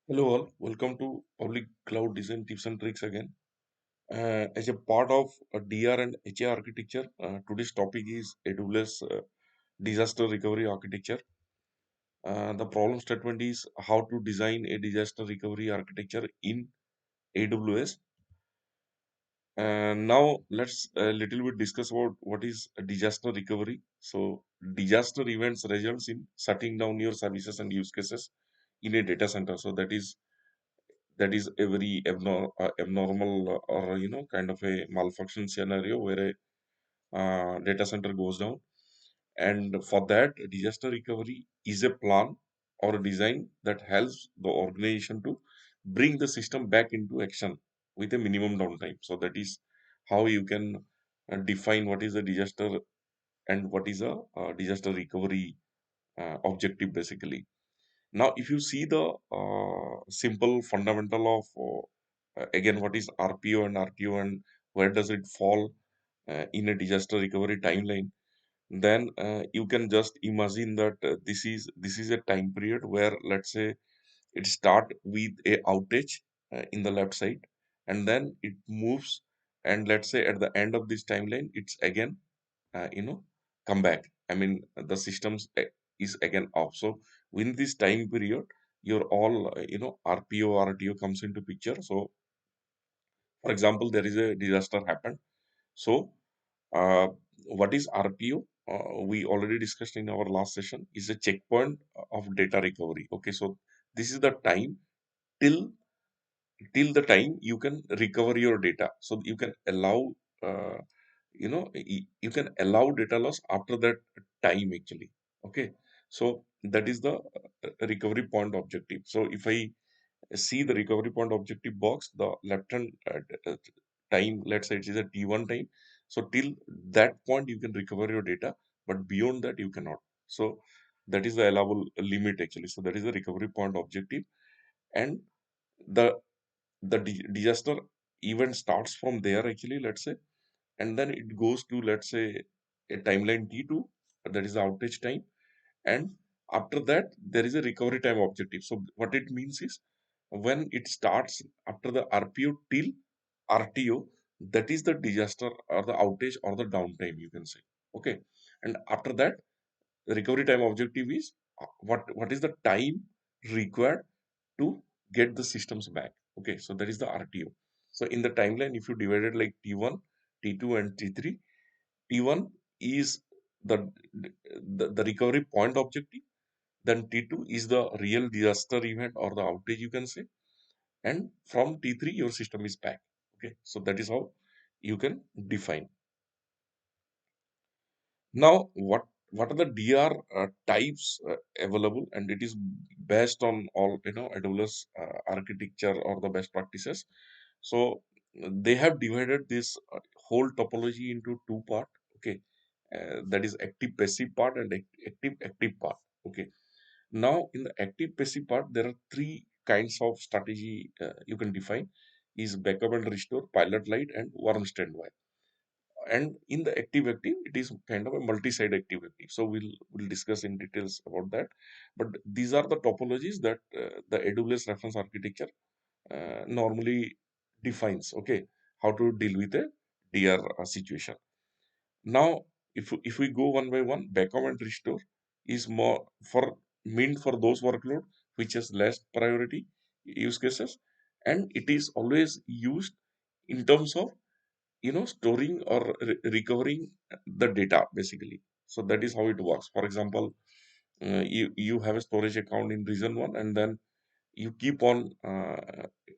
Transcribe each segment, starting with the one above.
Hello all, welcome to Public Cloud Design Tips and Tricks again. As a part of DR and HA architecture, today's topic is AWS disaster recovery architecture. The problem statement is how to design a disaster recovery architecture in AWS. Now let's a little bit discuss about what is a disaster recovery. So disaster events results in shutting down your services and use cases in a data center. So that is a very abnormal or kind of a malfunction scenario where a data center goes down, and for that disaster recovery is a plan or a design that helps the organization to bring the system back into action with a minimum downtime. So that is how you can define what is a disaster and what is a disaster recovery objective basically. Now, if you see the simple fundamental of again what is RPO and RTO and where does it fall in a disaster recovery timeline, then you can just imagine that this is a time period where, let's say, it start with a outage in the left side, and then it moves, and let's say at the end of this timeline it's again uh, you know come back. I mean, the systems is again off. So within this time period, your all RPO RTO comes into picture. So for example, there is a disaster happened. So uh, what is RPO? We already discussed in our last session, is a checkpoint of data recovery. Okay, so this is the time till the time you can recover your data. So you can allow uh, you can allow data loss after that time actually. Okay, so that is the recovery point objective. So if I see the recovery point objective box, the left hand time, let's say it is a T1 time. So till that point you can recover your data, but beyond that you cannot. So that is the allowable limit actually. So that is the recovery point objective. And the disaster event starts from there actually, let's say, and then it goes to, let's say, a timeline T2, that is the outage time. And after that there is a recovery time objective. So what it means is, when it starts after the RPO till RTO, that is the disaster or the outage or the downtime, you can say. Okay, and after that, the recovery time objective is what is the time required to get the systems back. Okay, so that is the RTO. So in the timeline, if you divide it like T1, T2, and T3, T1 is the the recovery point objective. Then T2 is the real disaster event or the outage, you can say. And from T3, your system is back. Okay, so that is how you can define. Now, what are the DR types available? And it is based on all AWS architecture or the best practices. So they have divided this whole topology into two part. Okay, that is active passive part and active part. Okay. Now in the active passive part, there are three kinds of strategy you can define: is backup and restore, pilot light, and warm standby. And in the active, it is kind of a multi-site active. So we'll discuss in details about that. But these are the topologies that the AWS reference architecture normally defines. Okay, how to deal with a DR situation. Now, if we go one by one, backup and restore is more for meant for those workload which has less priority use cases, and it is always used in terms of storing or recovering the data basically. So that is how it works. For example, you have a storage account in region 1, and then you keep on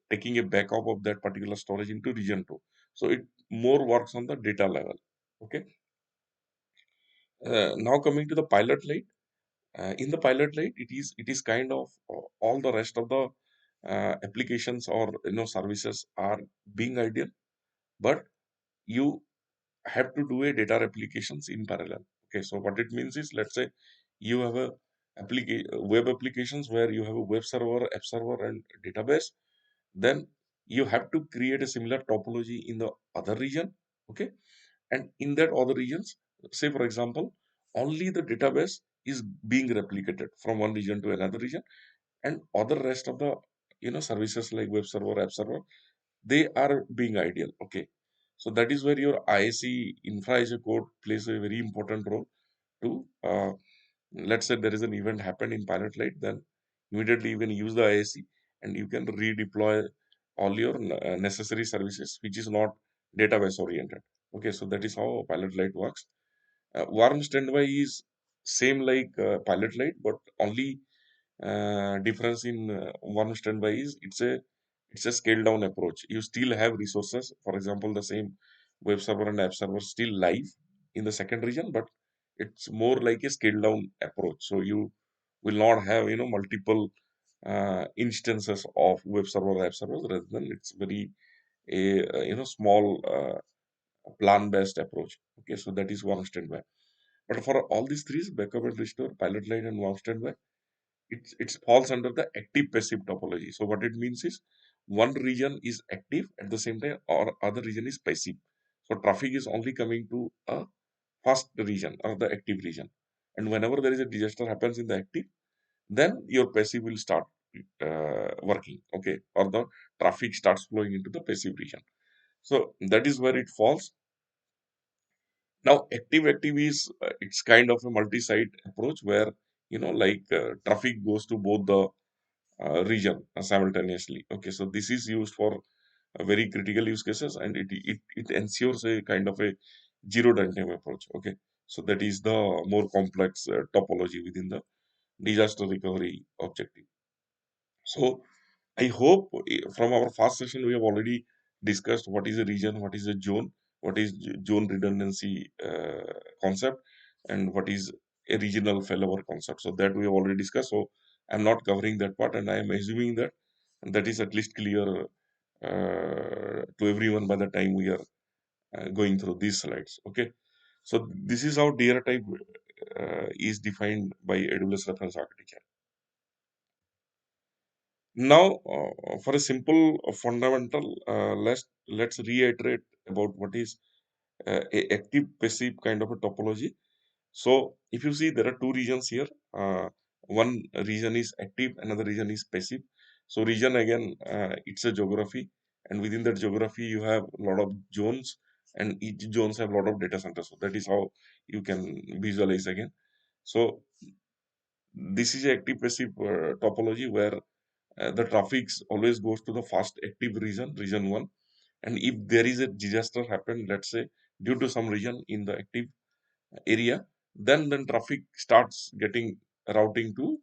taking a backup of that particular storage into region 2. So it more works on the data level. Okay. Now coming to the pilot light. In the pilot light, it is kind of all the rest of the applications or services are being ideal, but you have to do a data replications in parallel. Okay, so what it means is, let's say you have a web applications where you have a web server, app server, and database. Then you have to create a similar topology in the other region. Okay, and in that other regions, say for example, only the database is being replicated from one region to another region, and other rest of the services like web server, app server, they are being ideal. Okay. So that is where your ISE infra as a code plays a very important role to let's say there is an event happened in pilot light, then immediately you can use the ISE and you can redeploy all your necessary services, which is not database oriented. Okay, so that is how pilot light works. Warm standby is same like pilot light, but only difference in one standby is it's a scale down approach. You still have resources. For example, the same web server and app server still live in the second region, but it's more like a scale down approach. So you will not have multiple instances of web server or app servers. Rather than it's very a small plan based approach. Okay, so that is one standby. But for all these three, backup and restore, pilot line, and warm standby, it falls under the active passive topology. So what it means is one region is active at the same time, or other region is passive. So traffic is only coming to a first region or the active region, and whenever there is a disaster happens in the active, then your passive will start working. Okay, or the traffic starts flowing into the passive region. So that is where it falls. Now, active is it's kind of a multi-site approach where like traffic goes to both the region simultaneously. Okay, so this is used for very critical use cases, and it ensures a kind of a zero downtime approach. Okay, so that is the more complex topology within the disaster recovery objective. So I hope from our first session we have already discussed what is a region, what is a zone, what is zone redundancy concept, and what is a regional failover concept. So that we have already discussed. So I'm not covering that part, and I am assuming that that is at least clear to everyone by the time we are going through these slides. Okay. So this is how DR type is defined by AWS reference architecture. Now, for a simple fundamental, let's reiterate about what is a active passive kind of a topology. So, if you see, there are two regions here. One region is active, another region is passive. So, region again, it's a geography, and within that geography, you have a lot of zones, and each zones have a lot of data centers. So, that is how you can visualize again. So, this is a active passive topology where the traffic always goes to the first active region, region one. And if there is a disaster happen, let's say due to some region in the active area, then traffic starts getting routing to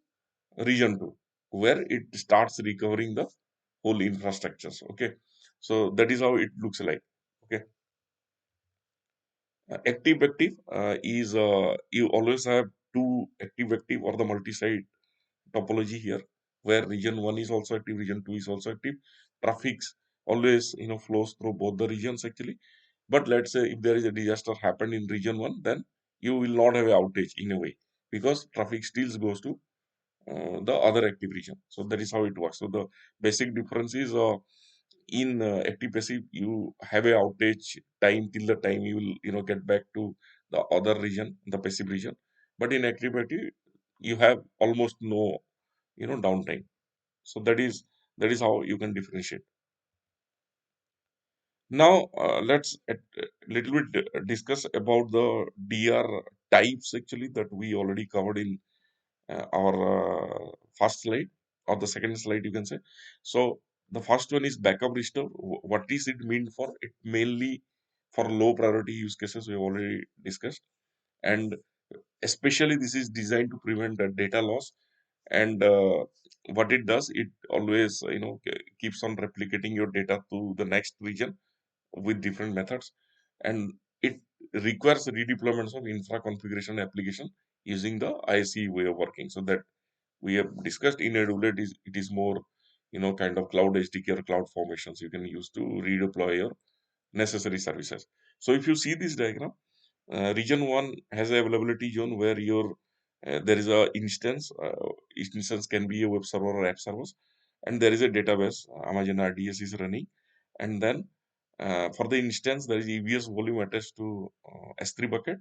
region two, where it starts recovering the whole infrastructures. Okay, so that is how it looks like. Okay, active is you always have two active or the multi-site topology here, where region 1 is also active, region 2 is also active. Traffic always flows through both the regions actually. But let's say if there is a disaster happened in region 1, then you will not have a outage in a way, because traffic still goes to the other active region. So that is how it works. So the basic difference is in active passive you have a outage time till the time you will get back to the other region, the passive region. But in active you have almost no downtime. So that is how you can differentiate. Now let's a little bit discuss about the DR types actually that we already covered in our first slide, or the second slide you can say. So the first one is backup restore. What is it mean for? It mainly for low priority use cases we have already discussed, and especially this is designed to prevent data loss. And what it does, it always keeps on replicating your data to the next region with different methods, and it requires redeployments of infra configuration application using the IC way of working. So that we have discussed in AWS, it is more kind of cloud HDK or cloud formations you can use to redeploy your necessary services. So if you see this diagram, region 1 has a availability zone where your there is a instance. Each instance can be a web server or app servers, and there is a database. Amazon RDS is running, and then for the instance there is EBS volume attached to S3 bucket,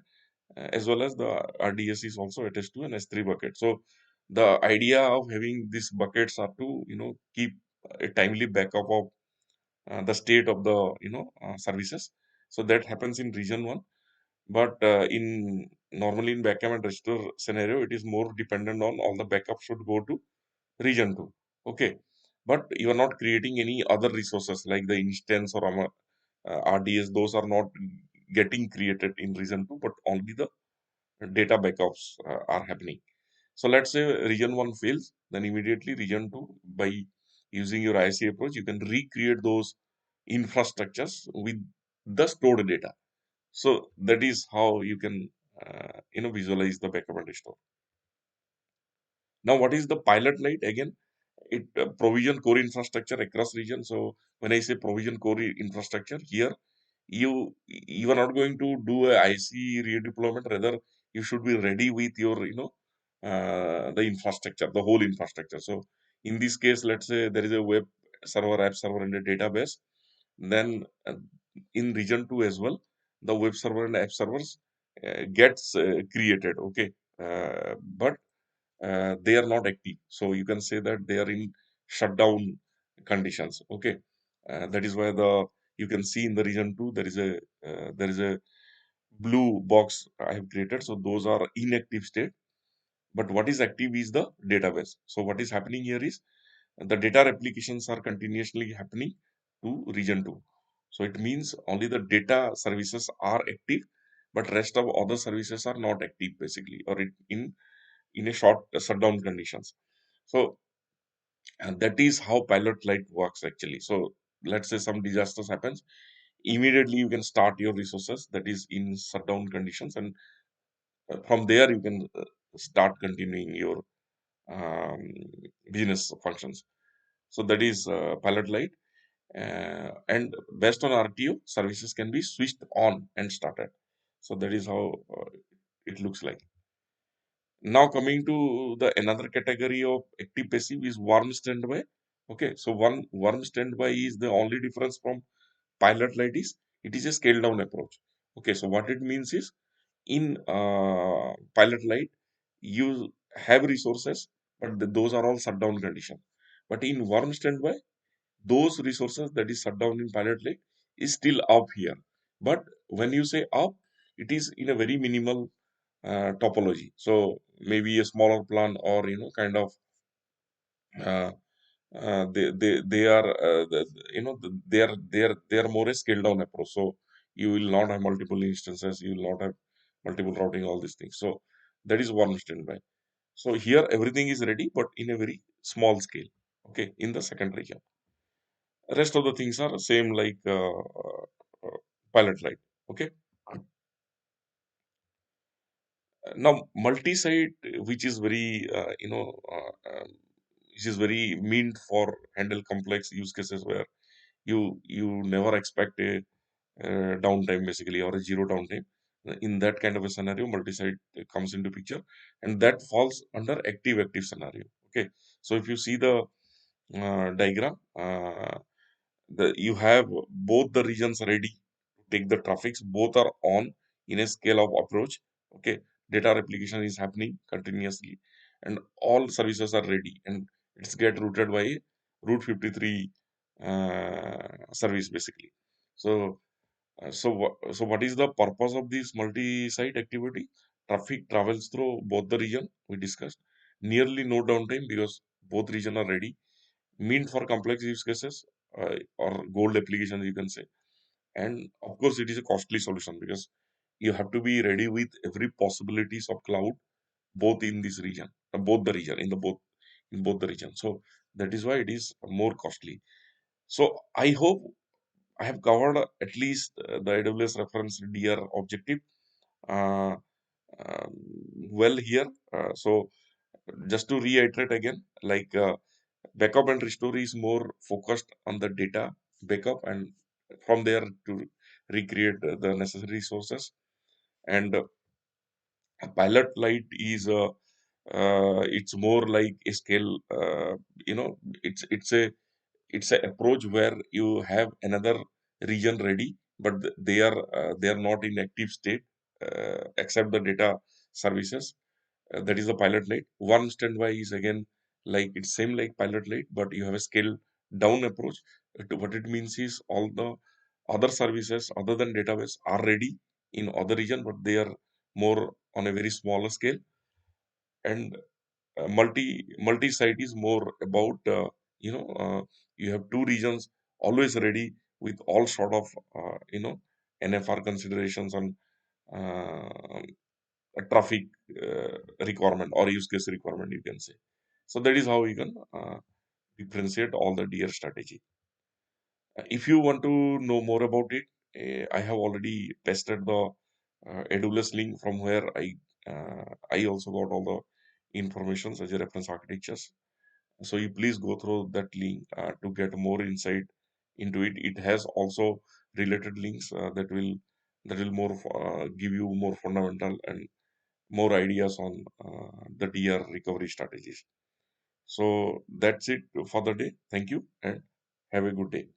as well as the RDS is also attached to an S3 bucket. So the idea of having these buckets are to keep a timely backup of the state of the services. So that happens in region one. But in normally in backup and restore scenario, it is more dependent on all the backup should go to region two. Okay, but you are not creating any other resources like the instance or RDS. Those are not getting created in region two, but only the data backups are happening. So let's say region one fails, then immediately region two, by using your IC approach, you can recreate those infrastructures with the stored data. So that is how you can visualize the backup and restore. Now, what is the pilot light? Again, it provision core infrastructure across region. So when I say provision core infrastructure here, you are not going to do a IC redeployment. Rather, you should be ready with your the infrastructure, the whole infrastructure. So in this case, let's say there is a web server, app server, and a database. Then in region two as well, the web server and app servers gets created. Okay, but they are not active. So you can say that they are in shutdown conditions. Okay, that is why the you can see in the region two there is a blue box I have created. So those are inactive state. But what is active is the database. So what is happening here is the data replications are continuously happening to region two. So it means only the data services are active, but rest of other services are not active basically, or in a short shutdown conditions. So and that is how pilot light works actually. So let's say some disasters happens, immediately you can start your resources that is in shutdown conditions, and from there you can start continuing your um, business functions. So that is pilot light, and based on RTO, services can be switched on and started. So that is how it looks like. Now coming to the another category of active passive is warm standby. Okay, so one warm standby is the only difference from pilot light is it is a scale down approach. Okay, so what it means is in pilot light you have resources, but those are all shutdown condition. But in warm standby, those resources that is shut down in pilot light is still up here. But when you say up, it is in a very minimal topology. So maybe a smaller plan, or kind of uh, they are they are more a scaled down approach. So you will not have multiple instances, you will not have multiple routing, all these things. So that is one standby. So here everything is ready, but in a very small scale. Okay, in the second region, rest of the things are same like pilot light. Okay. Now, multi-site, which is very, which is very meant for handle complex use cases where you never expect a downtime basically, or a zero downtime. In that kind of a scenario, multi-site comes into picture, and that falls under active scenario. Okay, so if you see the diagram, you have both the regions ready to take the traffics. Both are on in a scale of approach. Okay, data replication is happening continuously, and all services are ready, and it's get routed by route 53 service basically. So so what is the purpose of this multi-site activity? Traffic travels through both the region we discussed. Nearly no downtime because both region are ready, meant for complex use cases, or gold applications you can say. And of course it is a costly solution because you have to be ready with every possibilities of cloud, both in this region, both the region, in both the region. So that is why it is more costly. So I hope I have covered at least the AWS reference DR objective uh, um, well here. So just to reiterate again, like backup and restore is more focused on the data backup, and from there to recreate the necessary sources. And a pilot light is it's more like a scale. You know, it's a approach where you have another region ready, but they are not in active state except the data services. That is the pilot light. One standby is again like it's same like pilot light, but you have a scale down approach. What it means is all the other services other than database are ready in other region, but they are more on a very smaller scale. And multi site is more about you have two regions always ready with all sort of NFR considerations on uh, a traffic requirement or use case requirement, you can say. So that is how you can differentiate all the DR strategy. If you want to know more about it, I have already pasted the AWS link from where I also got all the information as a reference architectures. So you please go through that link to get more insight into it. It has also related links that will more give you more fundamental and more ideas on the DR recovery strategies. So that's it for the day. Thank you and have a good day.